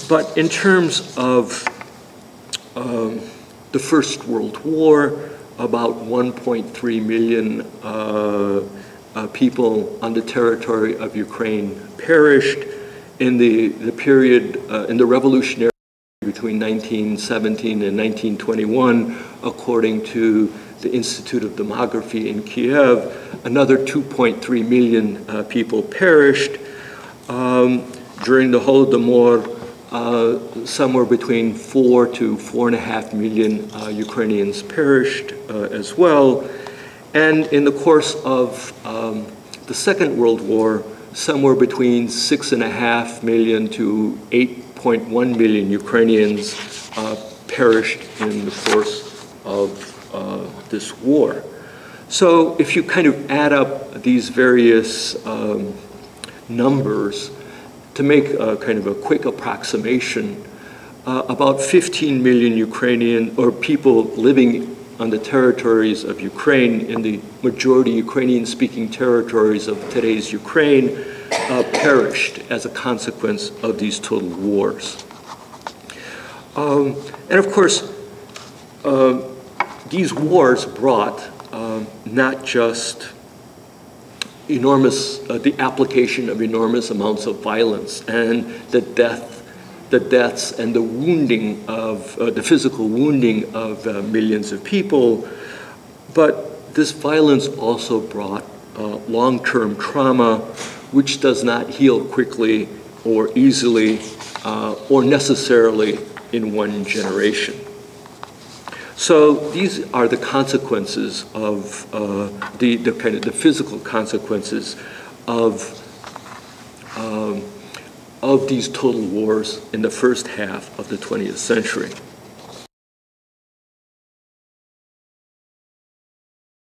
But in terms of the First World War, about 1.3 million people on the territory of Ukraine perished. In the period, in the revolutionary between 1917 and 1921, according to the Institute of Demography in Kiev, another 2.3 million people perished. During the Holodomor, somewhere between 4 to 4.5 million Ukrainians perished as well. And in the course of the Second World War, somewhere between 6.5 million to 8.1 million Ukrainians perished in the course of this war. So if you kind of add up these various numbers, to make a kind of a quick approximation, about 15 million Ukrainian or people living on the territories of Ukraine, in the majority Ukrainian-speaking territories of today's Ukraine, perished as a consequence of these total wars. And of course, these wars brought not just the application of enormous amounts of violence and the deaths and the wounding of, the physical wounding of millions of people, but this violence also brought long-term trauma, which does not heal quickly or easily or necessarily in one generation. So these are the consequences of the kind of the physical consequences of these total wars in the first half of the 20th century.